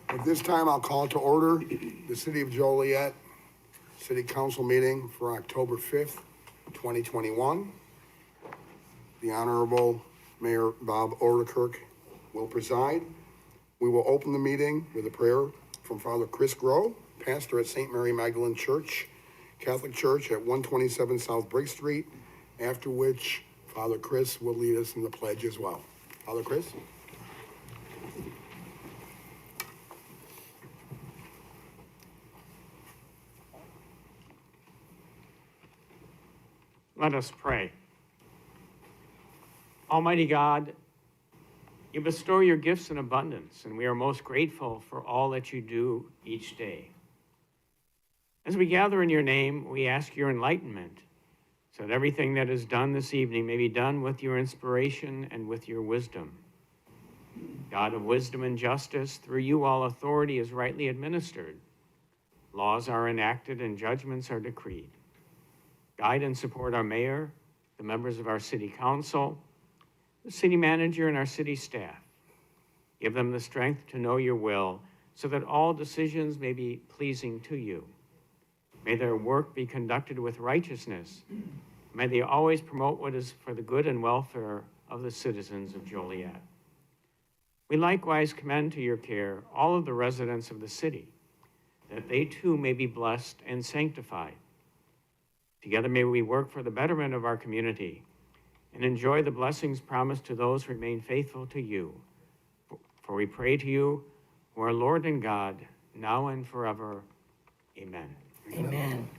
At this time, I'll call to order the City of Joliet City Council meeting for October 5th, 2021. The Honorable Mayor Bob Ordekirk will preside. We will open the meeting with a prayer from Father Chris Groh, pastor at St. Mary Magdalene Church, Catholic Church at 127 South Brick Street, after which Father Chris will lead us in the pledge as well. Father Chris? Let us pray. Almighty God, you bestow your gifts in abundance, and we are most grateful for all that you do each day. As we gather in your name, we ask your enlightenment, so that everything that is done this evening may be done with your inspiration and with your wisdom. God of wisdom and justice, through you all authority is rightly administered. Laws are enacted and judgments are decreed. Guide and support our mayor, the members of our city council, the city manager, and our city staff. Give them the strength to know your will so that all decisions may be pleasing to you. May their work be conducted with righteousness. May they always promote what is for the good and welfare of the citizens of Joliet. We likewise commend to your care all of the residents of the city, that they too may be blessed and sanctified. Together may we work for the betterment of our community and enjoy the blessings promised to those who remain faithful to you. For we pray to you, who are Lord and God, now and forever. Amen. Amen.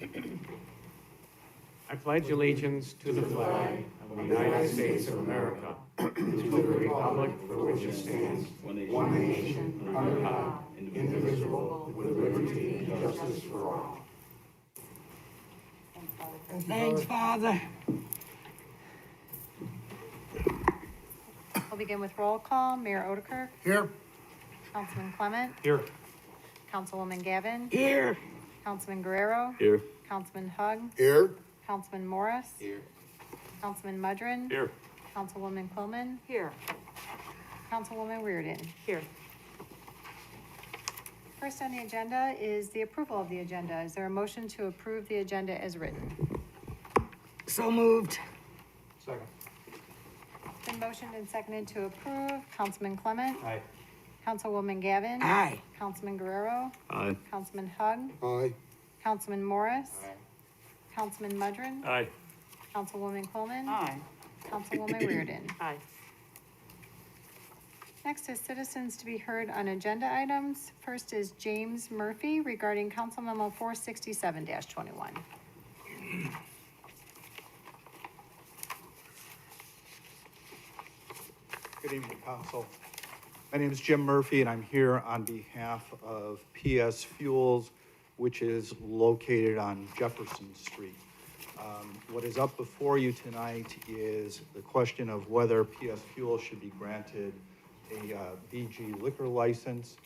I pledge allegiance to the flag of the United States of America, and to the republic for which it stands, one nation, under God, indivisible, with liberty and justice for all. Thanks, Father. We'll begin with roll call. Mayor Ordekirk. Here. Councilman Clement. Here. Councilwoman Gavin. Here. Councilman Guerrero. Here. Councilman Hug. Here. Councilman Morris. Here. Councilman Mudrin. Here. Councilwoman Quillman. Here. Councilwoman Reardon. Here. First on the agenda is the approval of the agenda. Is there a motion to approve the agenda as written? So moved. Second. Been motioned and seconded to approve. Councilman Clement. Aye. Councilwoman Gavin. Aye. Councilman Guerrero. Aye. Councilman Hug. Aye. Councilman Morris. Councilman Mudrin. Aye. Councilwoman Quillman. Aye. Councilwoman Reardon. Aye. Next is citizens to be heard on agenda items. First is James Murphy regarding Council Memo 467-21. Good evening, Council. My name is Jim Murphy, and I'm here on behalf of PS Fuels, which is located on Jefferson Street. What is up before you tonight is the question of whether PS Fuels should be granted a BG liquor license.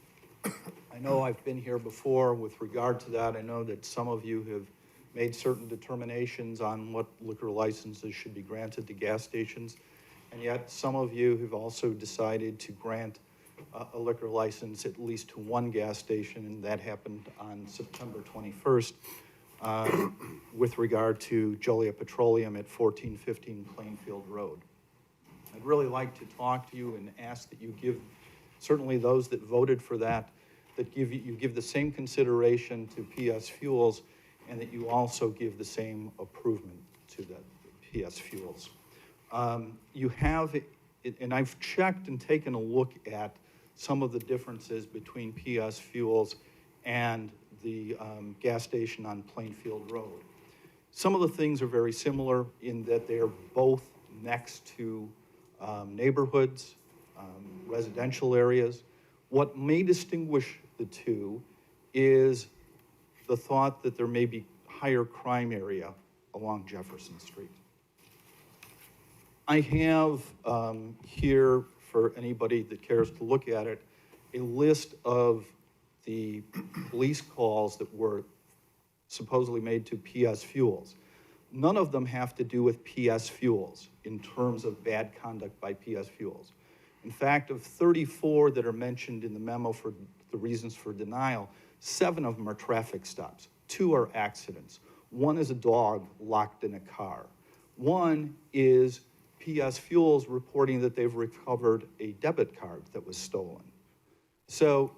I know I've been here before with regard to that. I know that some of you have made certain determinations on what liquor licenses should be granted to gas stations. And yet some of you have also decided to grant a liquor license at least to one gas station, and that happened on September 21st with regard to Joliet Petroleum at 1415 Plainfield Road. I'd really like to talk to you and ask that you give, certainly those that voted for that, that you give the same consideration to PS Fuels, and that you also give the same approval to the PS Fuels. You have, and I've checked and taken a look at some of the differences between PS Fuels and the gas station on Plainfield Road. Some of the things are very similar in that they are both next to neighborhoods, residential areas. What may distinguish the two is the thought that there may be higher crime area along Jefferson Street. I have here, for anybody that cares to look at it, a list of the police calls that were supposedly made to PS Fuels. None of them have to do with PS Fuels in terms of bad conduct by PS Fuels. In fact, of 34 that are mentioned in the memo for the reasons for denial, 7 of them are traffic stops. 2 are accidents. 1 is a dog locked in a car. 1 is PS Fuels reporting that they've recovered a debit card that was stolen. So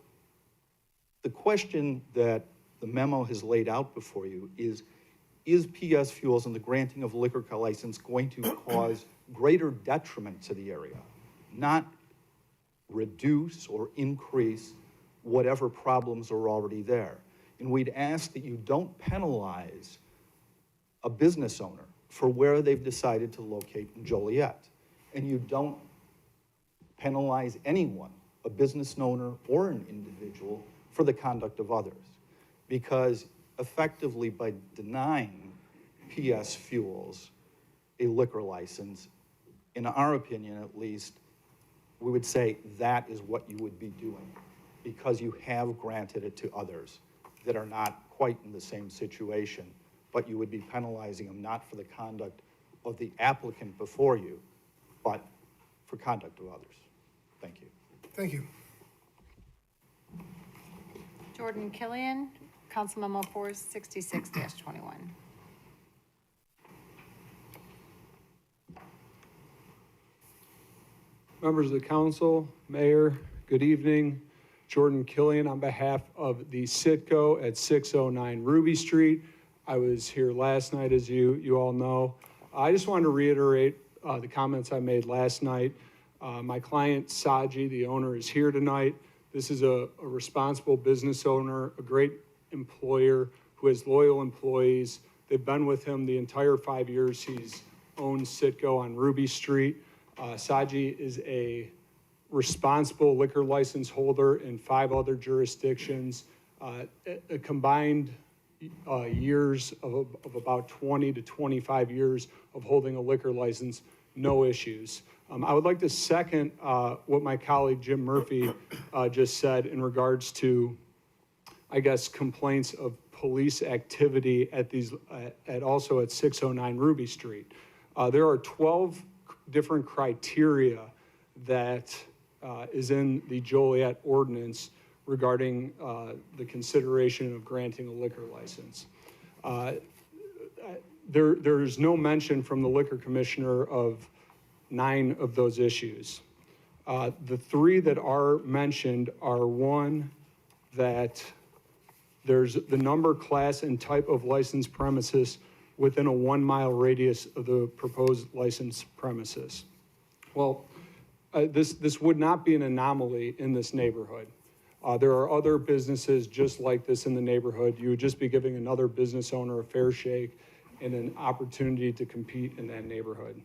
the question that the memo has laid out before you is PS Fuels and the granting of liquor license going to cause greater detriment to the area, not reduce or increase whatever problems are already there? And we'd ask that you don't penalize a business owner for where they've decided to locate in Joliet. And you don't penalize anyone, a business owner or an individual, for the conduct of others. Because effectively, by denying PS Fuels a liquor license, in our opinion at least, we would say that is what you would be doing, because you have granted it to others that are not quite in the same situation, but you would be penalizing them not for the conduct of the applicant before you, but for conduct of others. Thank you. Thank you. Jordan Killian, Council Memo 466-21. Members of the council, mayor, good evening. Jordan Killian on behalf of the Citgo at 609 Ruby Street. I was here last night, as you all know. I just wanted to reiterate the comments I made last night. My client, Saji, the owner, is here tonight. This is a responsible business owner, a great employer who has loyal employees. They've been with him the entire 5 years he's owned Citgo on Ruby Street. Saji is a responsible liquor license holder in 5 other jurisdictions, a combined years of about 20 to 25 years of holding a liquor license, no issues. I would like to second what my colleague Jim Murphy just said in regards to, I guess, complaints of police activity at also at 609 Ruby Street. There are 12 different criteria that is in the Joliet ordinance regarding the consideration of granting a liquor license. There's no mention from the liquor commissioner of 9 of those issues. The 3 that are mentioned are, 1, that there's the number, class, and type of licensed premises within a 1-mile radius of the proposed licensed premises. Well, this would not be an anomaly in this neighborhood. There are other businesses just like this in the neighborhood. You would just be giving another business owner a fair shake and an opportunity to compete in that neighborhood.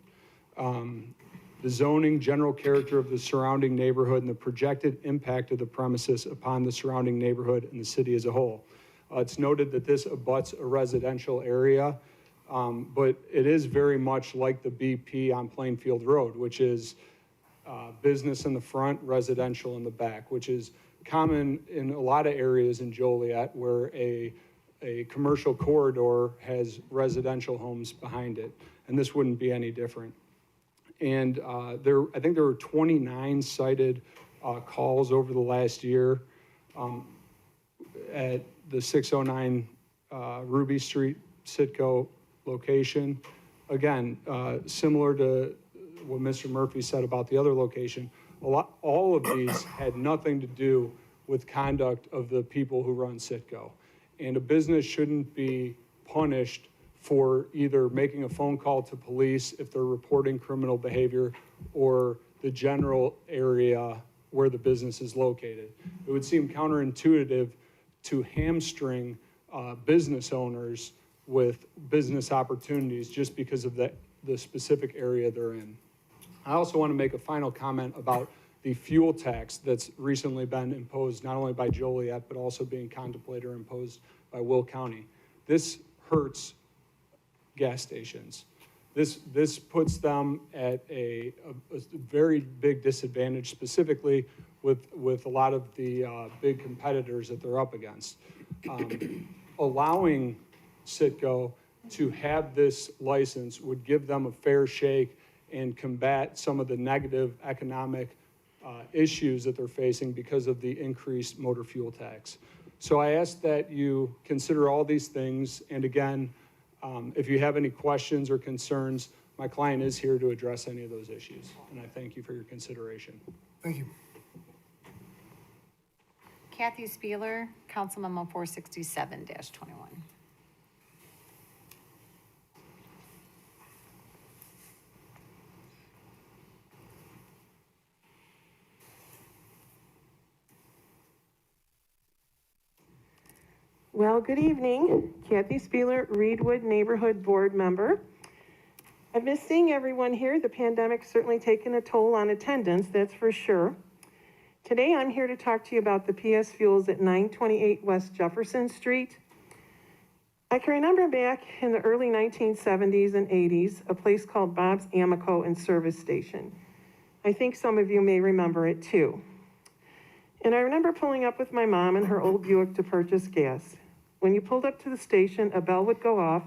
The zoning, general character of the surrounding neighborhood, and the projected impact of the premises upon the surrounding neighborhood and the city as a whole. It's noted that this abuts a residential area, but it is very much like the BP on Plainfield Road, which is business in the front, residential in the back, which is common in a lot of areas in Joliet where a commercial corridor has residential homes behind it, and this wouldn't be any different. And I think there were 29 cited calls over the last year at the 609 Ruby Street Citgo location. Again, similar to what Mr. Murphy said about the other location, all of these had nothing to do with conduct of the people who run Citgo. And a business shouldn't be punished for either making a phone call to police if they're reporting criminal behavior or the general area where the business is located. It would seem counterintuitive to hamstring business owners with business opportunities just because of the specific area they're in. I also want to make a final comment about the fuel tax that's recently been imposed not only by Joliet, but also being contemplated or imposed by Will County. This hurts gas stations. This puts them at a very big disadvantage, specifically with a lot of the big competitors that they're up against. Allowing Citgo to have this license would give them a fair shake and combat some of the negative economic issues that they're facing because of the increased motor fuel tax. So I ask that you consider all these things, and again, if you have any questions or concerns, my client is here to address any of those issues, and I thank you for your consideration. Thank you. Kathy Spieler, Council Memo 467-21. Well, good evening. Kathy Spieler, Reedwood Neighborhood Board Member. I've missed seeing everyone here. The pandemic's certainly taken a toll on attendance, that's for sure. Today, I'm here to talk to you about the PS Fuels at 928 West Jefferson Street. I can remember back in the early 1970s and 80s, a place called Bob's Amico and Service Station. I think some of you may remember it too. And I remember pulling up with my mom in her old Buick to purchase gas. When you pulled up to the station, a bell would go off,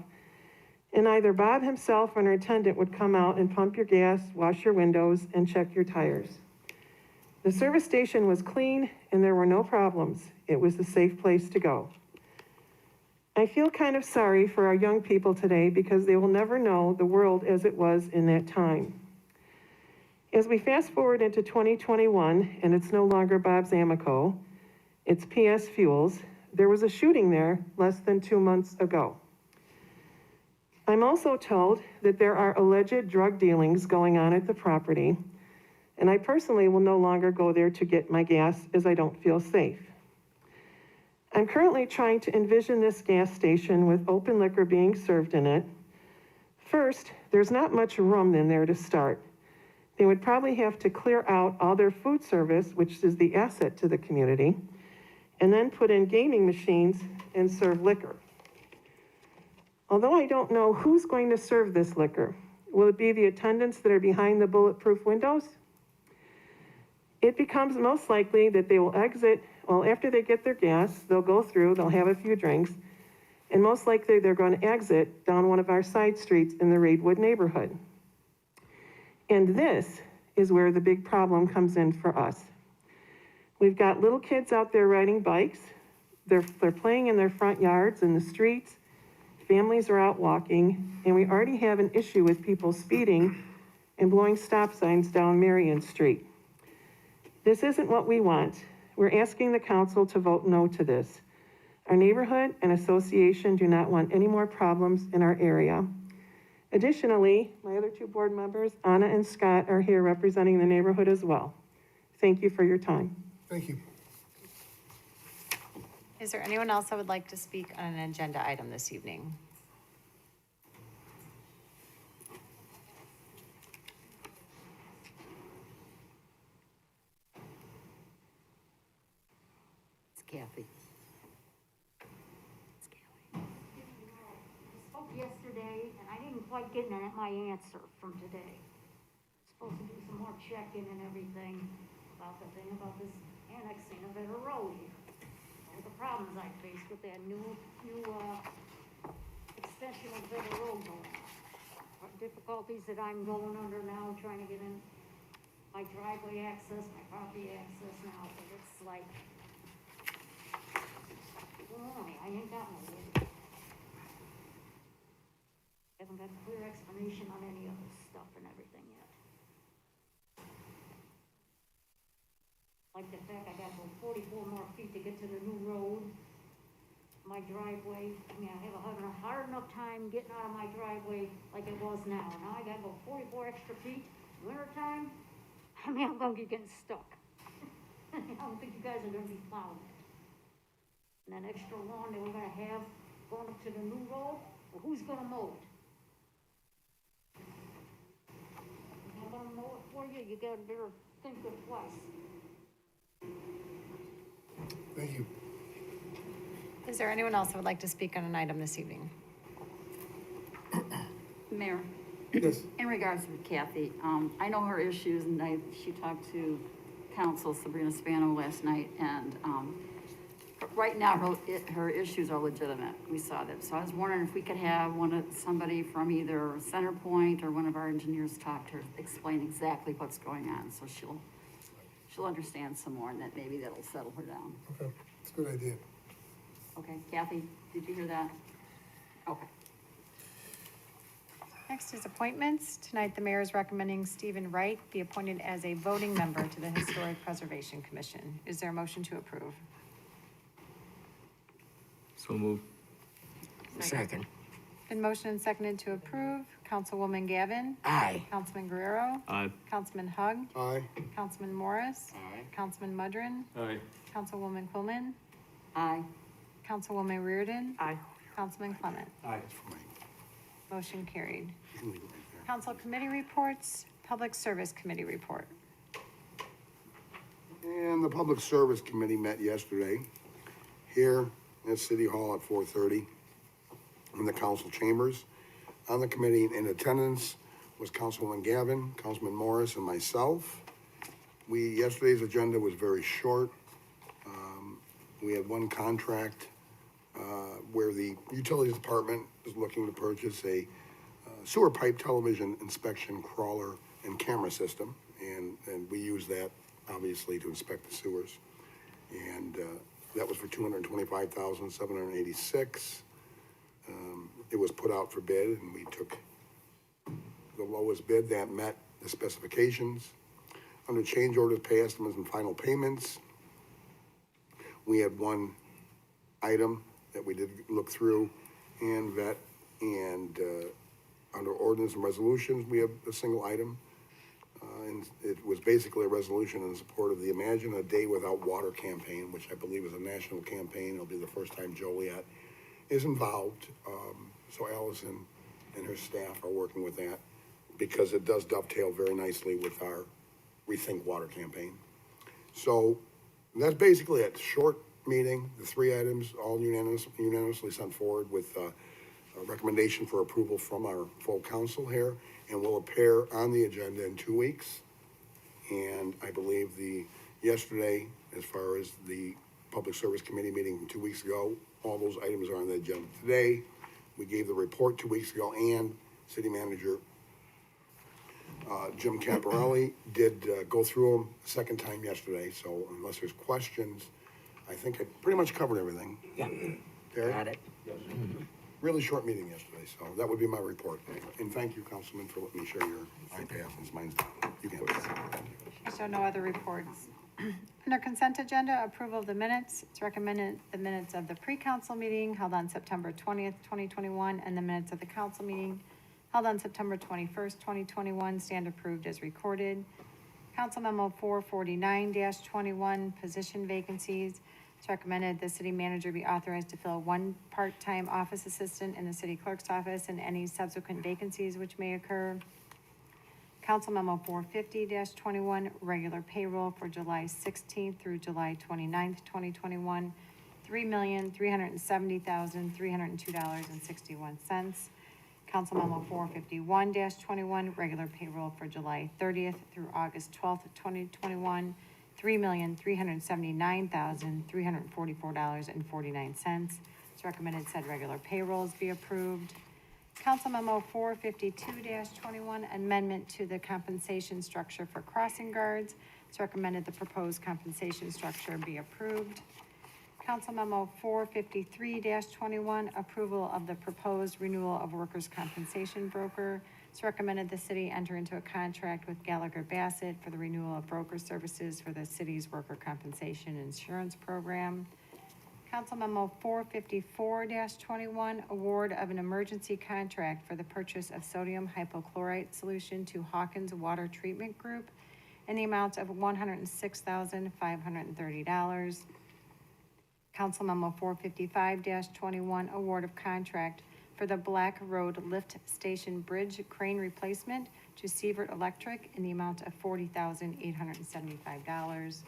and either Bob himself or an attendant would come out and pump your gas, wash your windows, and check your tires. The service station was clean, and there were no problems. It was the safe place to go. I feel kind of sorry for our young people today because they will never know the world as it was in that time. As we fast forward into 2021, and it's no longer Bob's Amico, it's PS Fuels, there was a shooting there less than 2 months ago. I'm also told that there are alleged drug dealings going on at the property, and I personally will no longer go there to get my gas as I don't feel safe. I'm currently trying to envision this gas station with open liquor being served in it. First, there's not much room in there to start. They would probably have to clear out all their food service, which is the asset to the community, and then put in gaming machines and serve liquor. Although I don't know who's going to serve this liquor, will it be the attendants that are behind the bulletproof windows? It becomes most likely that they will exit, well, after they get their gas, they'll go through, they'll have a few drinks, and most likely they're going to exit down one of our side streets in the Reedwood neighborhood. And this is where the big problem comes in for us. We've got little kids out there riding bikes. They're playing in their front yards, in the streets. Families are out walking, and we already have an issue with people speeding and blowing stop signs down Marion Street. This isn't what we want. We're asking the council to vote no to this. Our neighborhood and association do not want any more problems in our area. Additionally, my other two board members, Anna and Scott, are here representing the neighborhood as well. Thank you for your time. Thank you. Is there anyone else that would like to speak on an agenda item this evening? It's Kathy. Spoke yesterday, and I didn't quite get my answer from today. Supposed to do some more checking and everything about the thing about this annexing of Better Road here. All the problems I faced with that new extension of Better Road going on. What difficulties that I'm going under now, trying to get in my driveway access, my property access now, but it's like, I ain't got no way. Haven't got a clear explanation on any of this stuff and everything yet. Like the fact I gotta go 44 more feet to get to the new road, my driveway. I mean, I have a hard enough time getting out of my driveway like it was now. Now I gotta go 44 extra feet, winter time. I mean, I'm gonna be getting stuck. I don't think you guys are gonna be plowing it. And that extra lawn that we're gonna have going up to the new road, well, who's gonna mow it? I'm gonna mow it for you, you gotta better think of it twice. Thank you. Is there anyone else that would like to speak on an item this evening? Mayor, Yes. in regards to Kathy, I know her issues, and she talked to Council Sabrina Spano last night, and right now her issues are legitimate. We saw that, so I was wondering if we could have somebody from either Centerpoint or one of our engineers talk to her, explain exactly what's going on, so she'll understand some more and that maybe that'll settle her down. Okay, it's a good idea. Okay, Kathy, did you hear that? Okay. Next is appointments. Tonight, the mayor is recommending Stephen Wright be appointed as a voting member to the Historic Preservation Commission. Is there a motion to approve? So moved. Second. Been motioned and seconded to approve. Councilwoman Gavin. Aye. Councilman Guerrero. Aye. Councilman Hug. Aye. Councilman Morris. Aye. Councilman Mudrin. Aye. Councilwoman Quillman. Aye. Councilwoman Reardon. Aye. Councilman Clement. Aye. Motion carried. You can leave it right there. Council committee reports, Public Service Committee report. And the Public Service Committee met yesterday here at City Hall at 4:30 in the council chambers. On the committee in attendance was Councilwoman Gavin, Councilman Morris, and myself. Yesterday's agenda was very short. We had one contract where the Utilities Department is looking to purchase a sewer pipe television inspection crawler and camera system. And we use that, obviously, to inspect the sewers. And that was for $225,786. It was put out for bid, and we took the lowest bid that met the specifications. Under change orders, pay estimates, and final payments, we had one item that we did look through and vet, and under ordinance and resolutions, we have a single item. And it was basically a resolution in support of the Imagine a Day Without Water campaign, which I believe is a national campaign. It'll be the first time Joliet is involved. So Allison and her staff are working with that because it does dovetail very nicely with our Rethink Water campaign. So that's basically it. Short meeting, the three items, all unanimously sent forward with a recommendation for approval from our full council here, and will appear on the agenda in 2 weeks. And I believe yesterday, as far as the Public Service Committee meeting from 2 weeks ago, all those items are on the agenda today. We gave the report 2 weeks ago, and City Manager Jim Camparelli did go through them a second time yesterday. So unless there's questions, I think I pretty much covered everything. Yeah. Terry? Got it. Really short meeting yesterday, so that would be my report. And thank you, Councilman, for letting me share your iPad, since mine's down. You can have it. I show no other reports. Under consent agenda, approval of the minutes. It's recommended the minutes of the pre-council meeting held on September 20th, 2021, and the minutes of the council meeting held on September 21st, 2021, stand approved as recorded. Council Memo 449-21, position vacancies. It's recommended the city manager be authorized to fill one part-time office assistant in the city clerk's office and any subsequent vacancies which may occur. Council Memo 450-21, regular payroll for July 16th through July 29th, 2021, $3,370,302.61. Council Memo 451-21, regular payroll for July 30th through August 12th, 2021, $3,379,344.49. It's recommended said regular payrolls be approved. Council Memo 452-21, amendment to the compensation structure for crossing guards. It's recommended the proposed compensation structure be approved. Council Memo 453-21, approval of the proposed renewal of workers' compensation broker. It's recommended the city enter into a contract with Gallagher Bassett for the renewal of broker services for the city's worker compensation insurance program. Council Memo 454-21, award of an emergency contract for the purchase of sodium hypochlorite solution to Hawkins Water Treatment Group in the amount of $106,530. Council Memo 455-21, award of contract for the Black Road Lift Station Bridge Crane Replacement to Sievert Electric in the amount of $40,875.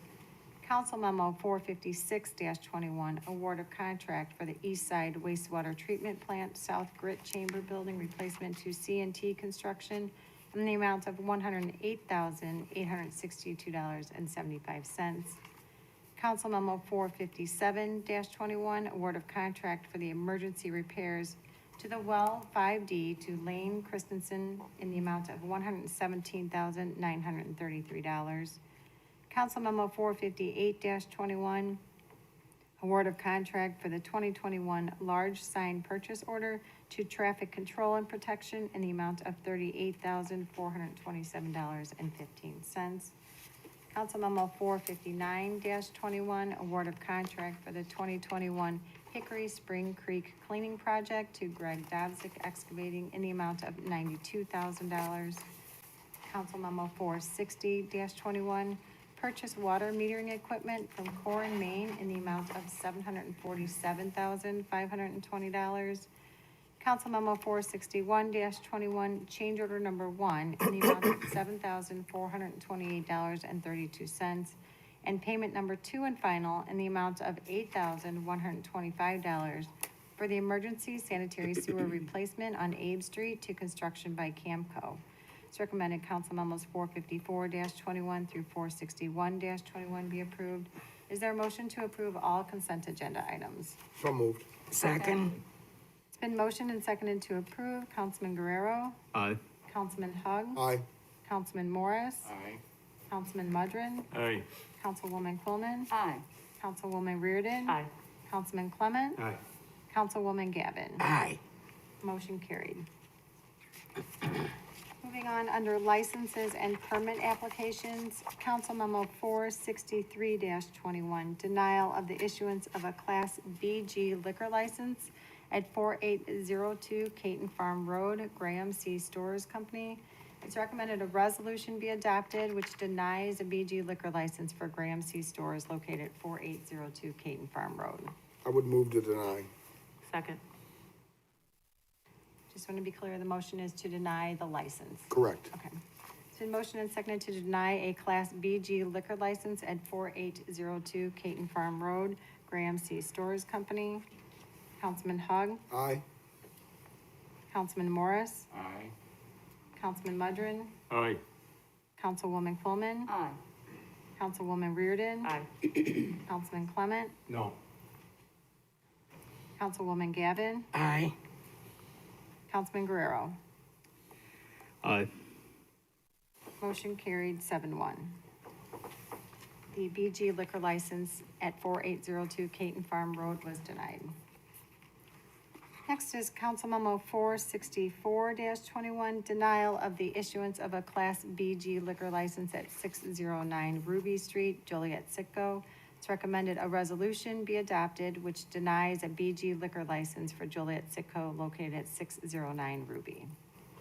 Council Memo 456-21, award of contract for the East Side Wastewater Treatment Plant South Grit Chamber Building Replacement to C&T Construction in the amount of $108,862.75. Council Memo 457-21, award of contract for the emergency repairs to the well 5D to Lane Christensen in the amount of $117,933. Council Memo 458-21, award of contract for the 2021 large sign purchase order to Traffic Control and Protection in the amount of $38,427.15. Council Memo 459-21, award of contract for the 2021 Hickory Spring Creek Cleaning Project to Greg Dobzik Excavating in the amount of $92,000. Council Memo 460-21, purchase water metering equipment from Core and Main in the amount of $747,520. Council Memo 461-21, change order number 1 in the amount of $7,428.32. And payment number 2 and final in the amount of $8,125 for the emergency sanitary sewer replacement on Abe Street to construction by Camco. It's recommended council memos 454-21 through 461-21 be approved. Is there a motion to approve all consent agenda items? So moved. Second. It's been motioned and seconded to approve. Councilman Guerrero, Aye. Councilman Hug, Aye. Councilman Morris, Aye. Councilman Mudrin, Aye. Councilwoman Coleman, Aye. Councilwoman Reardon. Aye. Councilman Clement, Aye. Councilwoman Gavin. Aye. Motion carried. Moving on, under licenses and permit applications, Council Memo 463-21, denial of the issuance of a Class BG liquor license at 4802 Caton Farm Road, Graham C. Stores Company. It's recommended a resolution be adopted which denies a BG liquor license for Graham C. Stores located at 4802 Caton Farm Road. I would move to deny. Second. Just want to be clear, the motion is to deny the license. Correct. Okay. It's been motioned and seconded to deny a Class BG liquor license at 4802 Caton Farm Road, Graham C. Stores Company. Councilman Hug, Aye. Councilman Morris, Aye. Councilman Mudrin, Aye. Councilwoman Coleman, Aye. Councilwoman Reardon. Aye. Councilman Clement, No. Councilwoman Gavin, Aye. Councilman Guerrero. Aye. Motion carried 7-1. The BG liquor license at 4802 Caton Farm Road was denied. Next is Council Memo 464-21, denial of the issuance of a Class BG liquor license at 609 Ruby Street, Joliet, Sitco. It's recommended a resolution be adopted which denies a BG liquor license for Joliet, Sitco located at 609 Ruby.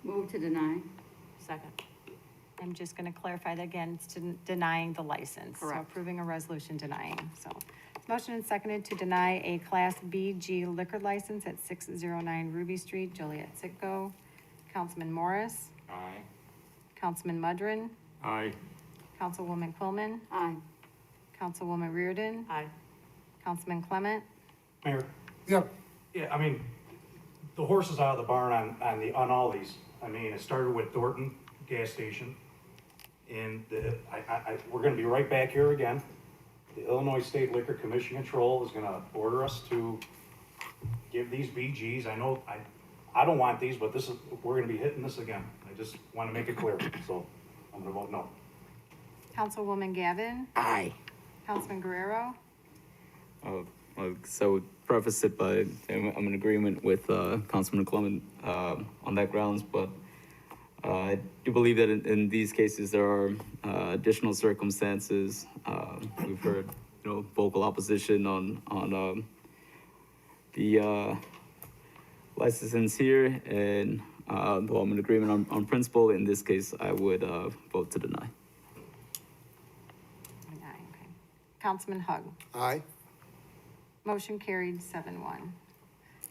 Move to deny. Second. I'm just gonna clarify that again, it's denying the license. So Correct. approving a resolution denying, so. Motion and seconded to deny a Class BG liquor license at 609 Ruby Street, Joliet, Sitco. Councilman Morris, Aye. Councilman Mudrin, Aye. Councilwoman Quillman, Aye. Councilwoman Reardon, Aye. Councilman Clement. Mayor, Yep. yeah, I mean, the horse is out of the barn on all these. I mean, it started with Thornton gas station. And we're gonna be right back here again. The Illinois State Liquor Commission Control is gonna order us to give these BGs. I know, I don't want these, but we're gonna be hitting this again. I just wanna make it clear, so I'm gonna vote no. Councilwoman Gavin, Aye. Councilman Guerrero, So preface it by, I'm in agreement with Councilman Clement on that grounds, but I do believe that in these cases, there are additional circumstances. We've heard, vocal opposition on the license here, and though I'm in agreement on principle, in this case, I would vote to deny. okay. Councilman Hug. Aye. Motion carried 7-1.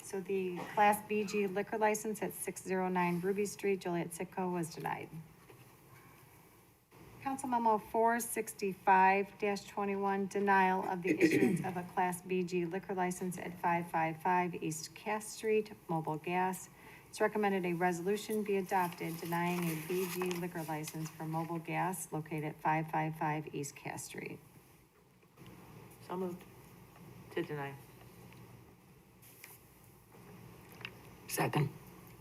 So the Class BG liquor license at 609 Ruby Street, Joliet, Sitco was denied. Council Memo 465-21, denial of the issuance of a Class BG liquor license at 555 East Cass Street, Mobile Gas. It's recommended a resolution be adopted denying a BG liquor license for Mobile Gas located at 555 East Cass Street. So moved. To deny. Second.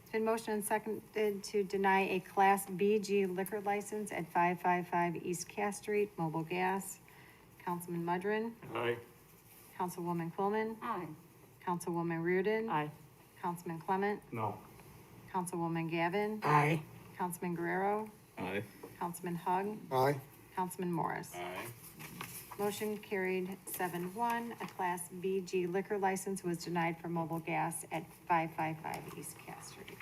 It's Been motioned and seconded to deny a Class BG liquor license at 555 East Cass Street, Mobile Gas. Councilman Mudrin, Aye. Councilwoman Quillman, Aye. Councilwoman Reardon. Aye. Councilman Clement, No. Councilwoman Gavin, Aye. Councilman Guerrero, Aye. Councilman Hug, Aye. Councilman Morris. Motion carried 7-1. A Class BG liquor license was denied for Mobile Gas at 555 East Cass Street.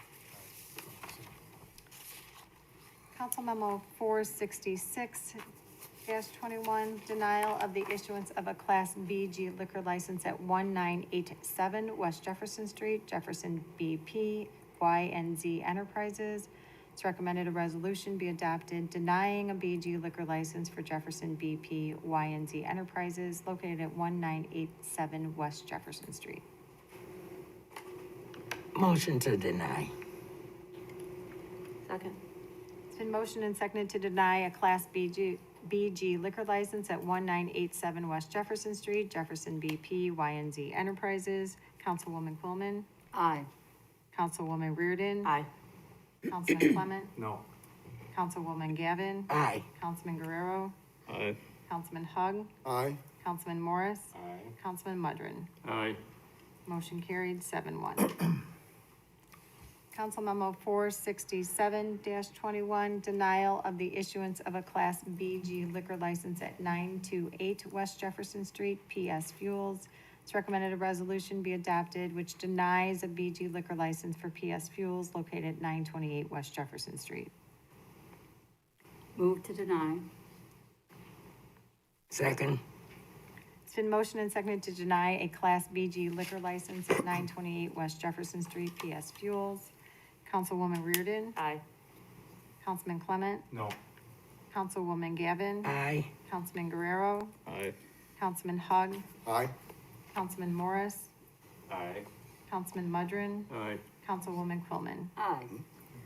Council Memo 466-21, denial of the issuance of a Class BG liquor license at 1987 West Jefferson Street, Jefferson BP, YNZ Enterprises. It's recommended a resolution be adopted denying a BG liquor license for Jefferson BP, YNZ Enterprises located at 1987 West Jefferson Street. Motion to deny. Second. It's been motioned and seconded to deny a Class BG liquor license at 1987 West Jefferson Street, Jefferson BP, YNZ Enterprises. Councilwoman Quillman, Aye. Councilwoman Reardon. Aye. Councilman Clement, No. Councilwoman Gavin, Aye. Councilman Guerrero, Aye. Councilman Hug, Aye. Councilman Morris. Councilman Mudrin. Aye. Motion carried 7-1. Council Memo 467-21, denial of the issuance of a Class BG liquor license at 928 West Jefferson Street, PS Fuels. It's recommended a resolution be adopted which denies a BG liquor license for PS Fuels located at 928 West Jefferson Street. Move to deny. Second. It's been motioned and seconded to deny a Class BG liquor license at 928 West Jefferson Street, PS Fuels. Councilwoman Reardon. Aye. Councilman Clement. No. Councilwoman Gavin. Aye. Councilman Guerrero. Aye. Councilman Hug. Aye. Councilman Morris. Aye. Councilman Mudrin. Aye. Councilwoman Quillman. Aye.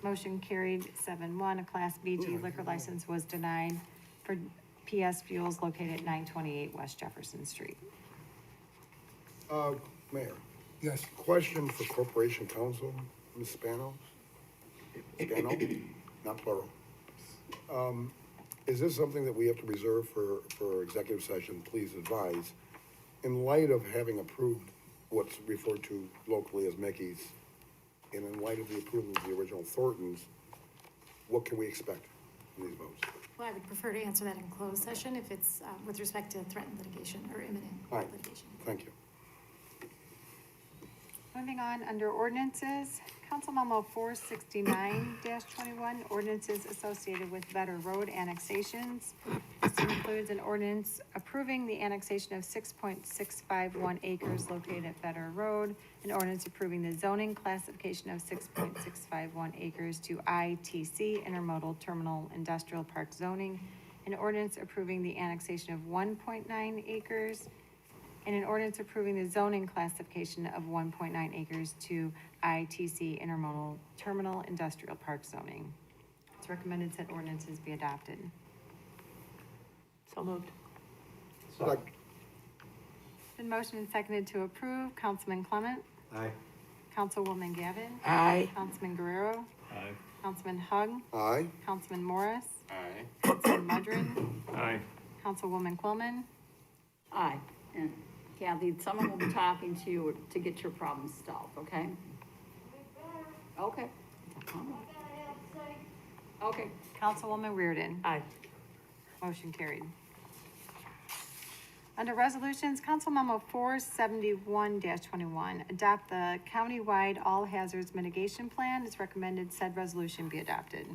Motion carried 7-1. A Class BG liquor license was denied for PS Fuels located at 928 West Jefferson Street. Mayor. Yes. Question for Corporation Counsel, Ms. Spano? Spano, not plural. Is this something that we have to reserve for executive session? Please advise. In light of having approved what's referred to locally as Mickey's, and in light of the approval of the original Thornton's, what can we expect from these votes? Well, I would prefer to answer that in closed session if it's with respect to threatened litigation or imminent All right. litigation. Thank you. Moving on, under ordinances, Council Memo 469-21, ordinances associated with Vetter Road annexations. This includes an ordinance approving the annexation of 6.651 acres located at Vetter Road, an ordinance approving the zoning classification of 6.651 acres to ITC, Intermodal Terminal Industrial Park zoning, an ordinance approving the annexation of 1.9 acres, and an ordinance approving the zoning classification of 1.9 acres to ITC Intermodal Terminal Industrial Park zoning. It's recommended that ordinances be adopted. So moved. Second. Been motioned and seconded to approve. Councilman Clement, Aye. Councilwoman Gavin, Aye. Councilman Guerrero, Aye. Councilman Hug, Aye. Councilman Morris, Aye. Councilman Mudrin, Aye. Councilwoman Quillman. Aye. And Kathy, someone will be talking to you to get your problem solved, okay? Okay. Okay. Councilwoman Reardon. Aye. Motion carried. Under resolutions, Council Memo 471-21, adopt the countywide all hazards mitigation plan. It's recommended said resolution be adopted.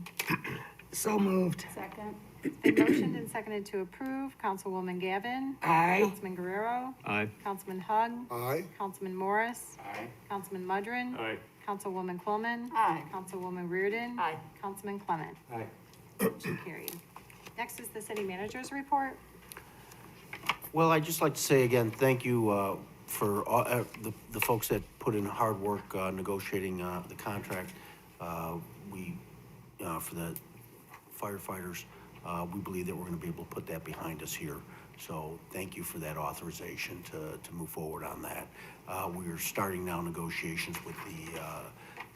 So moved. Second. It's been motioned and seconded to approve. Councilwoman Gavin. Aye. Councilman Guerrero. Aye. Councilman Hug. Aye. Councilman Morris. Aye. Councilman Mudrin. Aye. Councilwoman Quillman. Aye. Councilwoman Reardon. Aye. Councilman Clement. Aye. Motion carried. Next is the city manager's report. Well, I'd just like to say again, thank you for all, the folks that put in hard work negotiating the contract. We, for the firefighters, we believe that we're going to be able to put that behind us here. So thank you for that authorization to move forward on that. We are starting now negotiations with the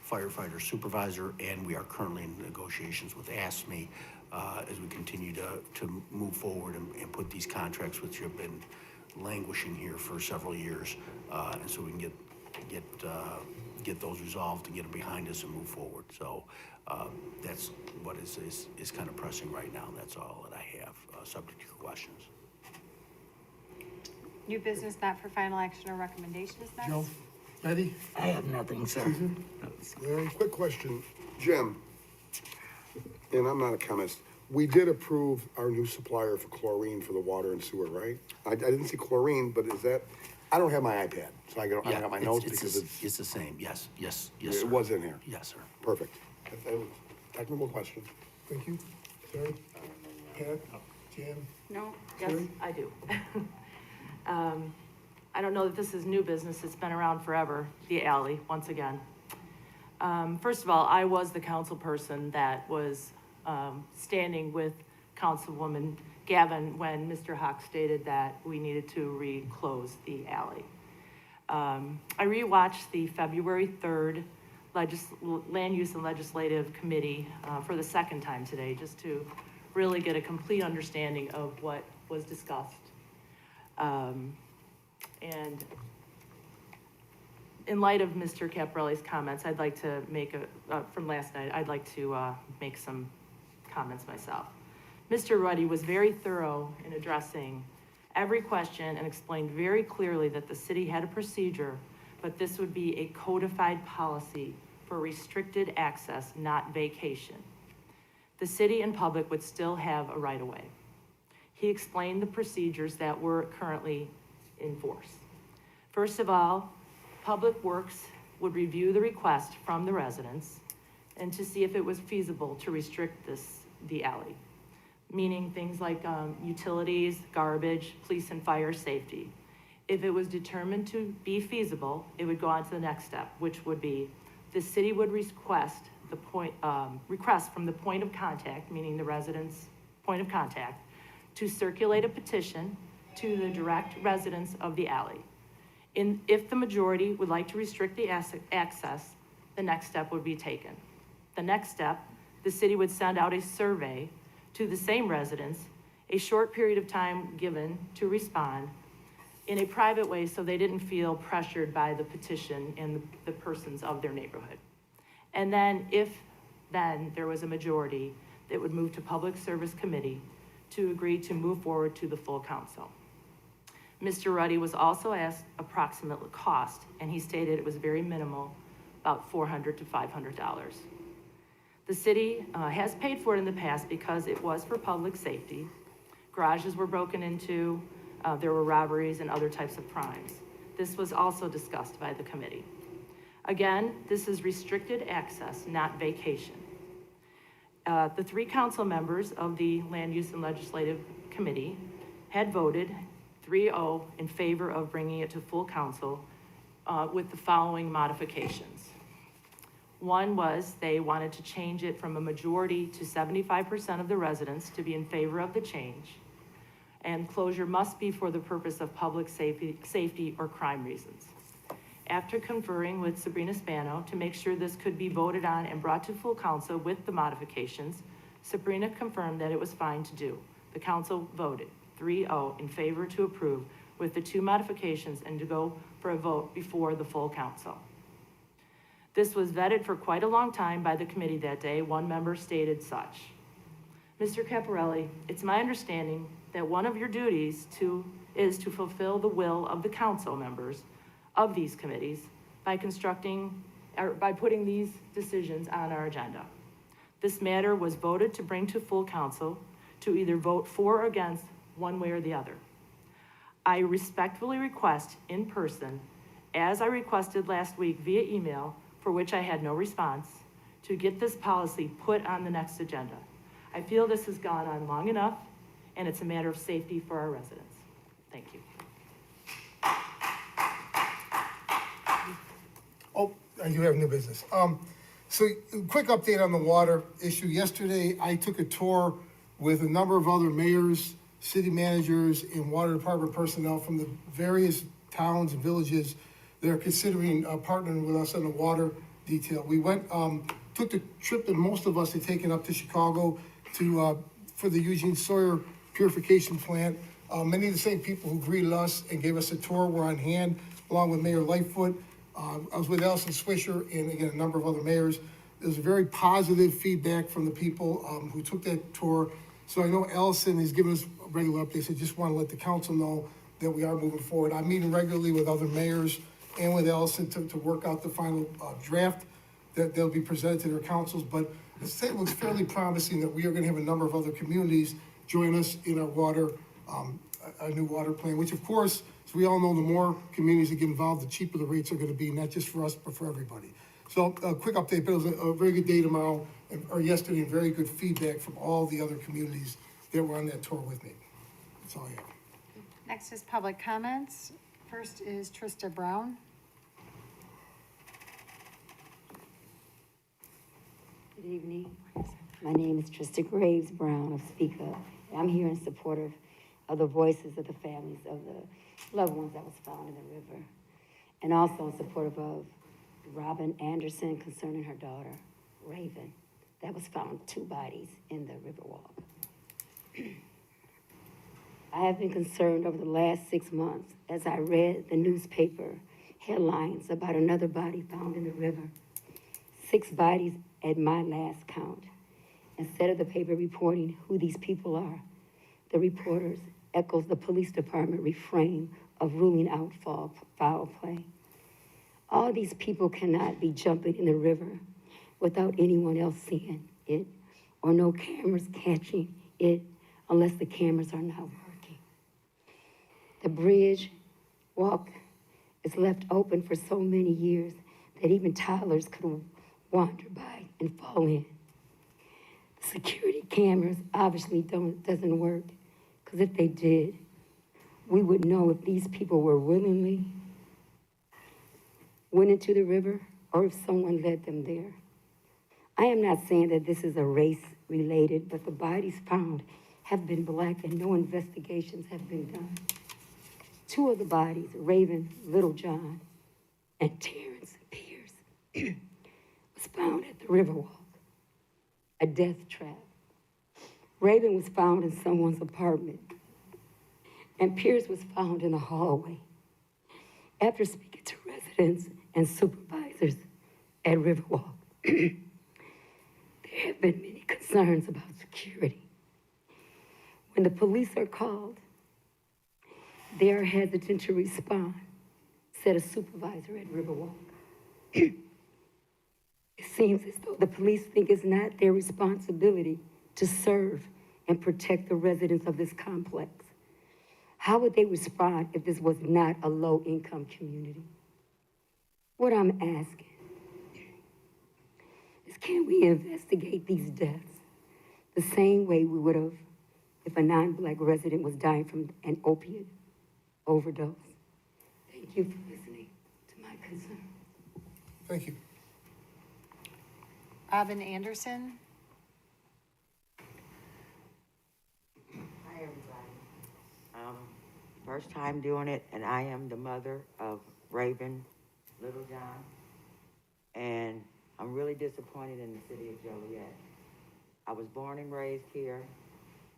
firefighter supervisor, and we are currently in negotiations with ASME as we continue to move forward and put these contracts, which have been languishing here for several years, and so we can get those resolved and get them behind us and move forward. So that's what is kind of pressing right now, and that's all that I have, subject to your questions. New business not for final action or recommendation is next. Joe, Betty, I have nothing, sir. very quick question. Jim, and I'm not a chemist, we did approve our new supplier for chlorine for the water and sewer, right? I didn't see chlorine, but is that, I don't have my iPad, so I got my notes because It's the same, yes, it sir. was in here. Yes, sir. Perfect. That was a technical question. Thank you. Sarah? Pat? Jan? No? Yes, I do. I don't know that this is new business, it's been around forever, the alley, once again. First of all, I was the council person that was standing with Councilwoman Gavin when Mr. Hawk stated that we needed to reclose the alley. I rewatched the February 3rd Land Use and Legislative Committee for the second time today, just to really get a complete understanding of what was discussed. And in light of Mr. Caparelli's comments, I'd like to make from last night, I'd like to make some comments myself. Mr. Ruddy was very thorough in addressing every question and explained very clearly that the city had a procedure, but this would be a codified policy for restricted access, not vacation. The city and public would still have a right-of-way. He explained the procedures that were currently in force. First of all, Public Works would review the request from the residents and to see if it was feasible to restrict the alley, meaning things like utilities, garbage, police and fire safety. If it was determined to be feasible, it would go on to the next step, which would be the city would request from the point of contact, meaning the residents' point of contact, to circulate a petition to the direct residents of the alley. If the majority would like to restrict the access, the next step would be taken. The next step, the city would send out a survey to the same residents, a short period of time given to respond in a private way so they didn't feel pressured by the petition and the persons of their neighborhood. And then if there was a majority, that would move to Public Service Committee to agree to move forward to the full council. Mr. Ruddy was also asked approximate cost, and he stated it was very minimal, about $400 to $500. The city has paid for it in the past because it was for public safety. Garages were broken into, there were robberies and other types of crimes. This was also discussed by the committee. Again, this is restricted access, not vacation. The 3 council members of the Land Use and Legislative Committee had voted 3-0 in favor of bringing it to full council with the following modifications. One was they wanted to change it from a majority to 75% of the residents to be in favor of the change, and closure must be for the purpose of public safety or crime reasons. After conferring with Sabrina Spano to make sure this could be voted on and brought to full council with the modifications, Sabrina confirmed that it was fine to do. The council voted 3-0 in favor to approve with the 2 modifications and to go for a vote before the full council. This was vetted for quite a long time by the committee that day. One member stated such: Mr. Caparelli, it's my understanding that one of your duties is to fulfill the will of the council members of these committees by putting these decisions on our agenda. This matter was voted to bring to full council to either vote for or against one way or the other. I respectfully request in person, as I requested last week via email, for which I had no response, to get this policy put on the next agenda. I feel this has gone on long enough, and it's a matter of safety for our residents. Thank you. Oh, I do have new business. So quick update on the water issue. Yesterday, I took a tour with a number of other mayors, city managers, and water department personnel from the various towns and villages that are considering partnering with us on the water detail. We went, took the trip that most of us had taken up to Chicago to, for the Eugene Sawyer purification plant. Many of the same people who greeted us and gave us a tour were on hand, along with Mayor Lightfoot. I was with Allison Swisher and again, a number of other mayors. There was very positive feedback from the people who took that tour. So I know Allison has given us regular updates. I just want to let the council know that we are moving forward. I'm meeting regularly with other mayors and with Allison to work out the final draft that they'll be presented to their councils. But the state looks fairly promising that we are gonna have a number of other communities join us in our water, our new water plan, which of course, as we all know, the more communities that get involved, the cheaper the rates are gonna be, not just for us, but for everybody. So a quick update, but it was a very good day tomorrow, or yesterday, and very good feedback from all the other communities that were on that tour with me. That's all I have. Next is public comments. First is Trista Brown. Good evening. My name is Trista Graves Brown of Speak Up. I'm here in support of the voices of the families of the loved ones that was found in the river. And also in support of Robin Anderson concerning her daughter, Raven, that was found 2 bodies in the Riverwalk. I have been concerned over the last 6 months as I read the newspaper headlines about another body found in the river. 6 bodies at my last count. Instead of the paper reporting who these people are, the reporters echoes the police department refrain of ruling out foul play. All these people cannot be jumping in the river without anyone else seeing it or no cameras catching it unless the cameras are not working. The bridge walk is left open for so many years that even toddlers could wander by and fall in. The security cameras obviously doesn't work, because if they did, we would know if these people were willingly went into the river or if someone led them there. I am not saying that this is a race related, but the bodies found have been Black and no investigations have been done. 2 of the bodies, Raven Littlejohn and Terrence Pierce, was found at the Riverwalk, a death trap. Raven was found in someone's apartment, and Pierce was found in a hallway. After speaking to residents and supervisors at Riverwalk, there have been many concerns about security. When the police are called, they are hesitant to respond, said a supervisor at Riverwalk. It seems as though the police think it's not their responsibility to serve and protect the residents of this complex. How would they respond if this was not a low-income community? What I'm asking is, can we investigate these deaths the same way we would have if a non-Black resident was dying from an opiate overdose? Thank you for listening to my concern. Thank you. Robin Anderson. Hi, everybody. First time doing it, and I am the mother of Raven Littlejohn. And I'm really disappointed in the city of Joliet. I was born and raised here,